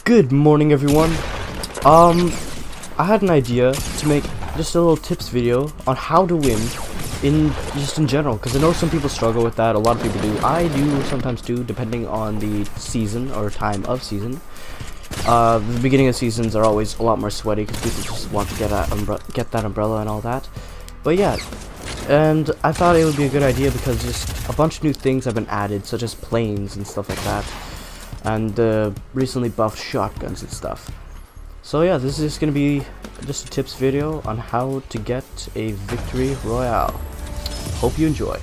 Good morning, everyone. I had an idea to make just a little tips video on how to win in general, because I know some people struggle with that. A lot of people do. I do sometimes too, depending on the season or time of season. The beginning of seasons are always a lot more sweaty because people just want to get that umbrella and all that. But yeah, and I thought it would be a good idea because just a bunch of new things have been added, such as planes and stuff like that, and recently buffed shotguns and stuff. So yeah, this is just gonna be just a tips video on how to get a victory royale. Hope you enjoy.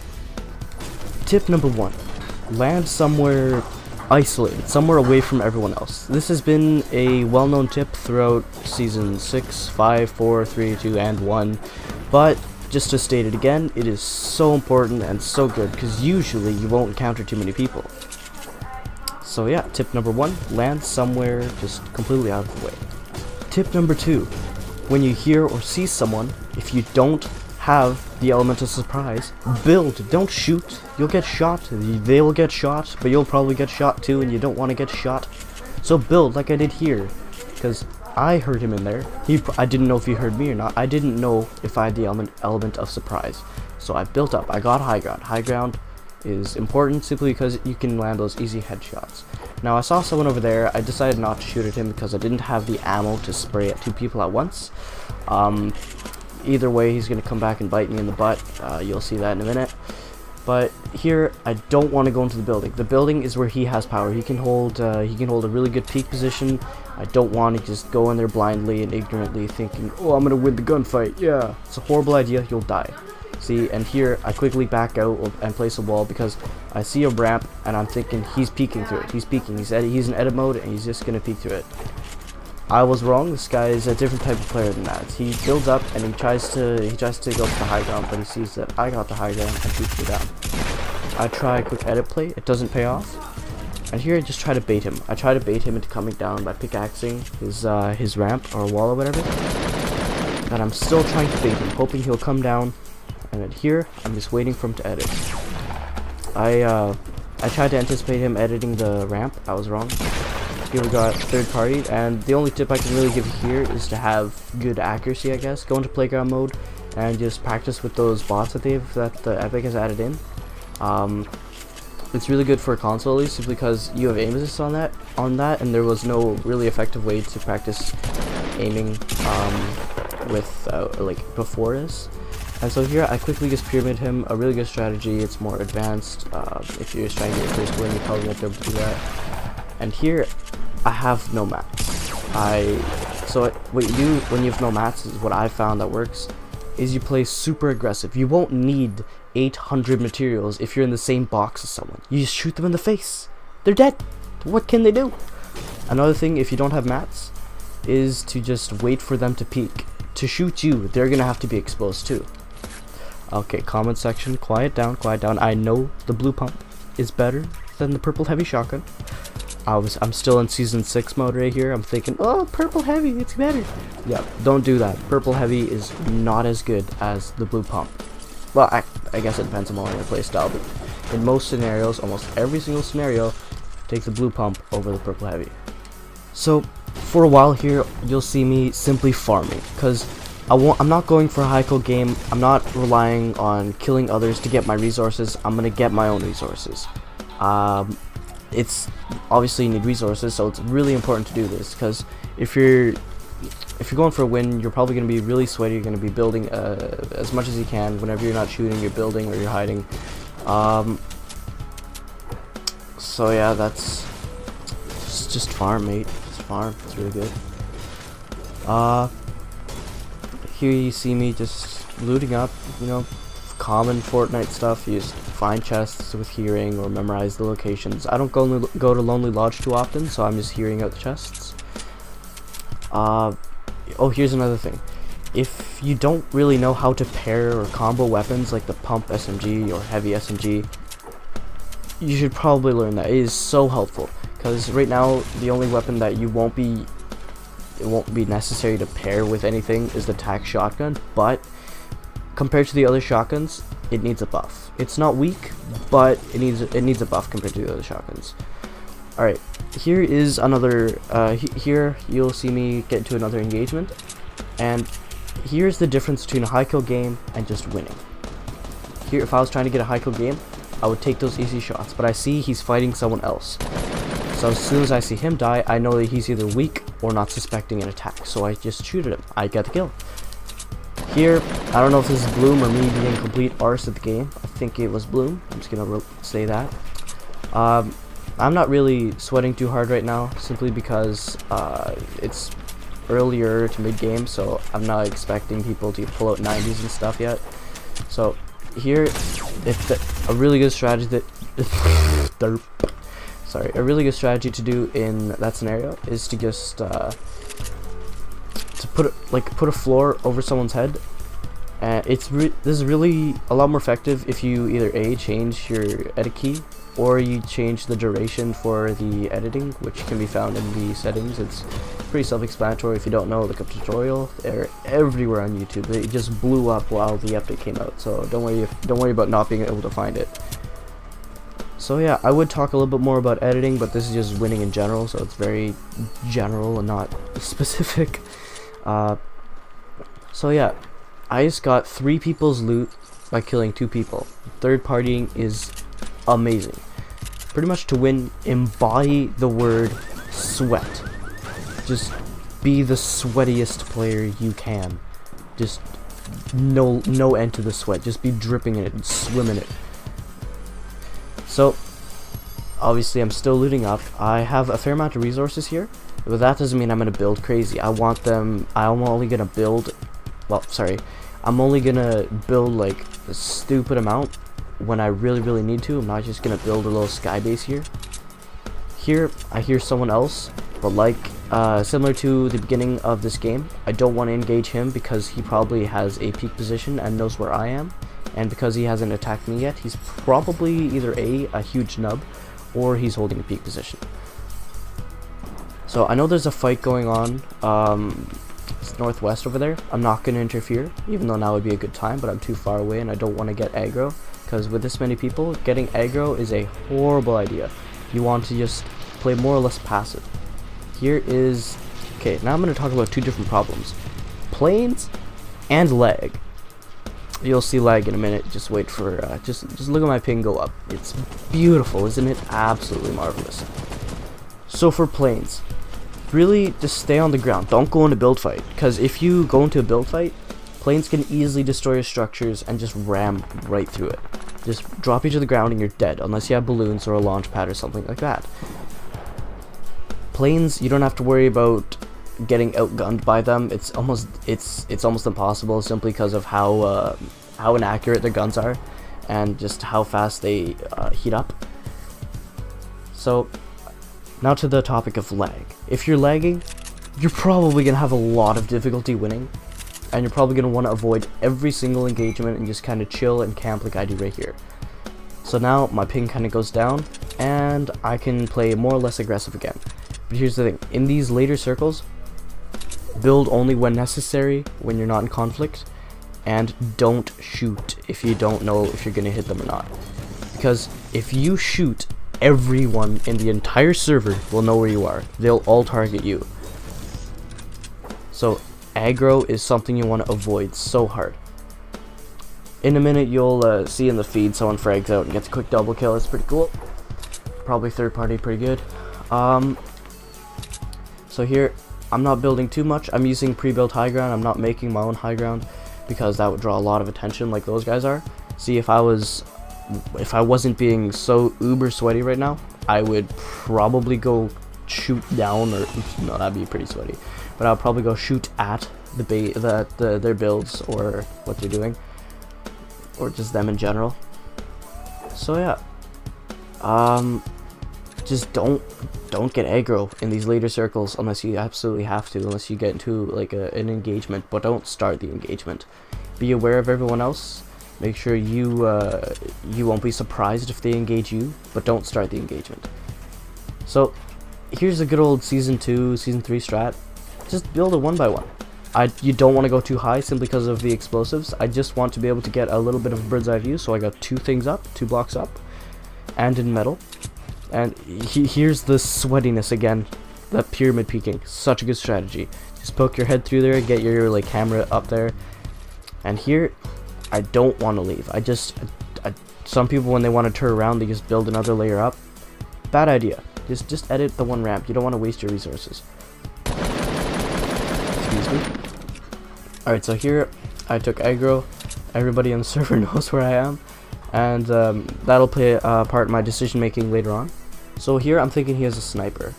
Tip number 1: land somewhere isolated, somewhere away from everyone else. This has been a well-known tip throughout season 6, 5, 4, 3, 2, and 1, but just to state it again, it is so important and so good because usually you won't encounter too many people. So yeah, tip number 1, land somewhere just completely out of the way. Tip number 2, when you hear or see someone, if you don't have the element of surprise, build. Don't shoot. You'll get shot. They will get shot, but you'll probably get shot too, and you don't want to get shot. So build like I did here, because I heard him in there. I didn't know if he heard me or not. I didn't know if I had the element of surprise. So I built up. I got high ground. High ground is important simply because you can land those easy headshots. Now I saw someone over there. I decided not to shoot at him because I didn't have the ammo to spray at 2 people at once. Either way, he's gonna come back and bite me in the butt. You'll see that in a minute. But here, I don't want to go into the building. The building is where he has power. He can hold a really good peak position. I don't want to just go in there blindly and ignorantly thinking, oh, I'm gonna win the gunfight. Yeah, it's a horrible idea. You'll die. See, and here I quickly back out and place a wall because I see a ramp and I'm thinking he's peeking through it. He's peeking. He's in edit mode and he's just gonna peek through it. I was wrong. This guy is a different type of player than that. He builds up and he tries to go to the high ground, but he sees that I got the high ground and shoots me down. I try a quick edit play. It doesn't pay off. And here I just try to bait him. I try to bait him into coming down by pickaxing his ramp or wall or whatever. And I'm still trying to bait him, hoping he'll come down. And then here I'm just waiting for him to edit. I tried to anticipate him editing the ramp. I was wrong. Here we got third party, and the only tip I can really give you here is to have good accuracy, I guess. Go into playground mode and just practice with those bots that the Epic has added in. It's really good for a console, at least, simply because you have aim assist on that, and there was no really effective way to practice aiming like before this. And so here I quickly just pyramid him. A really good strategy. It's more advanced. If you're just trying to get your first win, you probably won't be able to do that. And here I have no mats. What you do when you have no mats is what I found that works is you play super aggressive. You won't need 800 materials if you're in the same box as someone. You just shoot them in the face. They're dead. What can they do? Another thing, if you don't have mats, is to just wait for them to peek. To shoot you, they're gonna have to be exposed too. Okay, comment section, quiet down, quiet down. I know the blue pump is better than the purple heavy shotgun. I'm still in season 6 mode right here. I'm thinking, oh, purple heavy, it's better. Yeah, don't do that. Purple heavy is not as good as the blue pump. Well, I guess it depends on your playstyle, but in most scenarios, almost every single scenario, take the blue pump over the purple heavy. So for a while here, you'll see me simply farming, because I'm not going for a high code game. I'm not relying on killing others to get my resources. I'm gonna get my own resources. It's obviously you need resources, so it's really important to do this, because if you're going for a win, you're probably going to be really sweaty. You're going to be building as much as you can. Whenever you're not shooting, you're building or you're hiding. So yeah, that's just farm, mate. Just farm. It's really good. Here you see me just looting up, you know, common Fortnite stuff. You just find chests with hearing or memorize the locations. I don't go to Lonely Lodge too often, so I'm just hearing out the chests. Oh, here's another thing. If you don't really know how to pair or combo weapons like the pump SMG or heavy SMG, you should probably learn that. It is so helpful, because right now the only weapon that it won't be necessary to pair with anything is the tac shotgun, but compared to the other shotguns, it needs a buff. It's not weak, but it needs a buff compared to the other shotguns. Alright, here is another, here you'll see me get into another engagement, and here's the difference between a high kill game and just winning. Here, if I was trying to get a high kill game, I would take those easy shots, but I see he's fighting someone else. So as soon as I see him die, I know that he's either weak or not suspecting an attack, so I just shoot at him. I get the kill. Here, I don't know if this is Bloom or me being complete arse at the game. I think it was Bloom. I'm just gonna say that. I'm not really sweating too hard right now, simply because it's earlier to mid-game, so I'm not expecting people to pull out 90s and stuff yet. So here, a really good strategy that a really good strategy to do in that scenario is to just to put a floor over someone's head. This is really a lot more effective if you either change your edit key, or you change the duration for the editing, which can be found in the settings. It's pretty self-explanatory. If you don't know, look up tutorial. They're everywhere on YouTube. They just blew up while the update came out, so don't worry about not being able to find it. So yeah, I would talk a little bit more about editing, but this is just winning in general, so it's very general and not specific. So yeah, I just got 3 people's loot by killing 2 people. Third partying is amazing. Pretty much to win, embody the word sweat. Just be the sweatiest player you can. Just no end to the sweat. Just be dripping in it and swim in it. So obviously I'm still looting up. I have a fair amount of resources here, but that doesn't mean I'm gonna build crazy. I'm only gonna build, I'm only gonna build like a stupid amount when I really need to. I'm not just gonna build a little sky base here. Here I hear someone else, but like similar to the beginning of this game, I don't want to engage him because he probably has a peak position and knows where I am, and because he hasn't attacked me yet, he's probably either a huge nub, or he's holding a peak position. So I know there's a fight going on it's northwest over there. I'm not going to interfere, even though now would be a good time, but I'm too far away and I don't want to get aggro, because with this many people, getting aggro is a horrible idea. You want to just play more or less passive. Here is, okay, now I'm going to talk about 2 different problems: planes and lag. You'll see lag in a minute. Just wait for just look at my ping go up. It's beautiful, isn't it? Absolutely marvelous. So for planes, really just stay on the ground. Don't go into build fight, because if you go into a build fight, planes can easily destroy your structures and just ram right through it. Just drop you to the ground and you're dead, unless you have balloons or a launch pad or something like that. Planes, you don't have to worry about getting outgunned by them. It's almost impossible, simply because of how inaccurate their guns are and just how fast they heat up. So now to the topic of lag. If you're lagging, you're probably gonna have a lot of difficulty winning, and you're probably gonna want to avoid every single engagement and just kind of chill and camp like I do right here. So now my ping kind of goes down and I can play more or less aggressive again. But here's the thing: in these later circles, build only when necessary, when you're not in conflict, and don't shoot if you don't know if you're gonna hit them or not. Because if you shoot, everyone in the entire server will know where you are. They'll all target you. So aggro is something you want to avoid so hard. In a minute you'll see in the feed someone frags out and gets a quick double kill. It's pretty cool. Probably third party, pretty good. So here I'm not building too much. I'm using pre-built high ground. I'm not making my own high ground because that would draw a lot of attention like those guys are. See, if I wasn't being so uber sweaty right now, I would probably go shoot down, or no, that'd be pretty sweaty, but I'll probably go shoot at their builds or what they're doing, or just them in general. So yeah, just don't get aggro in these later circles unless you absolutely have to, unless you get into like an engagement, but don't start the engagement. Be aware of everyone else. Make sure you won't be surprised if they engage you, but don't start the engagement. So here's a good old season 2, season 3 strat. Just build a 1x1. You don't want to go too high simply because of the explosives. I just want to be able to get a little bit of a bird's eye view, so I got 2 things up, 2 blocks up, and in metal. And here's the sweatiness again. That pyramid peeking, such a good strategy. Just poke your head through there, get your like camera up there. And here, I don't want to leave. Some people, when they want to turn around, they just build another layer up. Bad idea. Just edit the one ramp. You don't want to waste your resources. Excuse me. Alright, so here I took aggro. Everybody on the server knows where I am, and that'll play a part in my decision making later on. So here I'm thinking he has a sniper.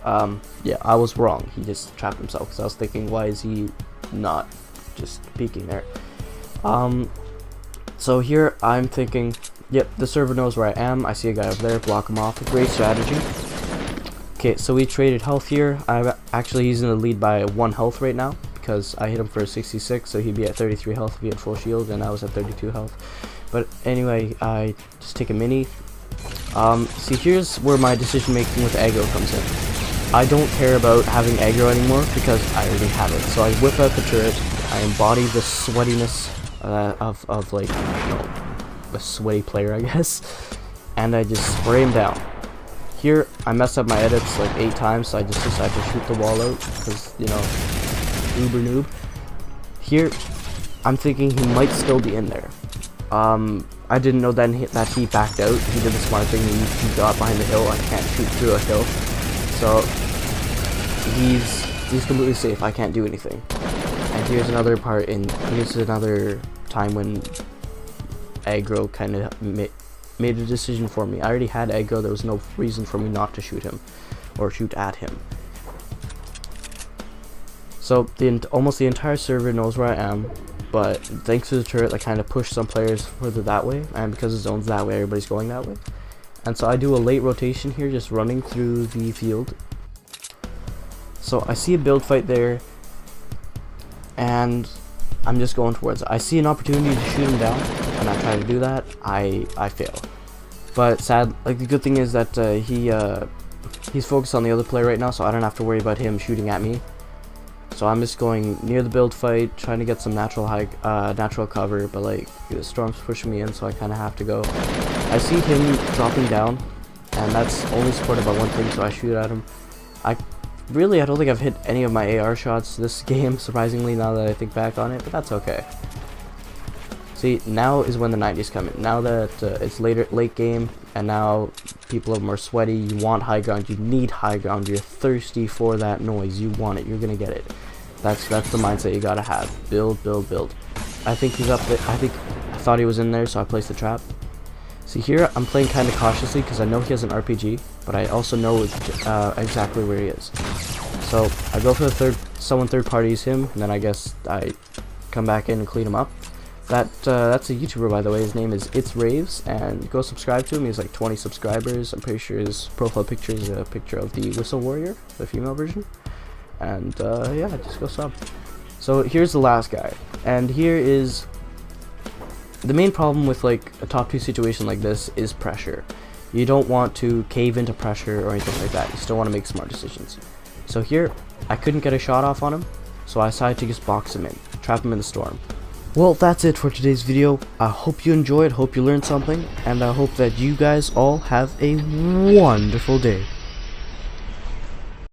Yeah, I was wrong. He just trapped himself, because I was thinking, why is he not just peeking there? So here I'm thinking, yep, the server knows where I am. I see a guy over there, block him off. Great strategy. Okay, so we traded health here. He's in the lead by 1 health right now, because I hit him for 66, so he'd be at 33 health if he had full shield, and I was at 32 health. But anyway, I just take a mini. See, here's where my decision making with aggro comes in. I don't care about having aggro anymore, because I already have it. So I whip out the turret, I embody the sweatiness of like, you know, a sweaty player, I guess, and I just spray him down. Here, I messed up my edits like 8 times, so I just decided to shoot the wall out, because, you know, uber noob. Here, I'm thinking he might still be in there. I didn't know then that he backed out. He did the smart thing, he got behind the hill. I can't shoot through a hill. So, he's completely safe. I can't do anything. And here's another part, here's another time when aggro kind of made a decision for me. I already had aggro. There was no reason for me not to shoot him or shoot at him. So almost the entire server knows where I am, but thanks to the turret, I kind of pushed some players further that way, and because the zone's that way, everybody's going that way. And so I do a late rotation here, just running through the field. So I see a build fight there, and I'm just going towards it. I see an opportunity to shoot him down, and I try to do that. I fail. But the good thing is that he's focused on the other player right now, so I don't have to worry about him shooting at me. So I'm just going near the build fight, trying to get some natural cover, but like the storm's pushing me in, so I kind of have to go. I see him dropping down, and that's only supported by one thing, so I shoot at him. I don't think I've hit any of my AR shots this game, surprisingly, now that I think back on it, but that's okay. See, now is when the 90s come in. Now that it's late game, and now people of them are sweaty, you want high ground, you need high ground, you're thirsty for that noise, you want it, you're gonna get it. That's the mindset you gotta have. Build, build, build. I think he's up there. I thought he was in there, so I placed the trap. See, here I'm playing kind of cautiously because I know he has an RPG, but I also know exactly where he is. So I go for the someone third parties him, and then I guess I come back in and clean him up. That's a YouTuber, by the way. His name is ItzRavez, and go subscribe to him. He has like 20 subscribers. I'm pretty sure his profile picture is a picture of the Whistle Warrior, the female version. And yeah, just go sub. So here's the last guy, and here is the main problem with like a top 2 situation like this is pressure. You don't want to cave into pressure or anything like that. You still want to make smart decisions. So here, I couldn't get a shot off on him, so I decided to just box him in, trap him in the storm. Well, that's it for today's video. I hope you enjoyed, hope you learned something, and I hope that you guys all have a wonderful day.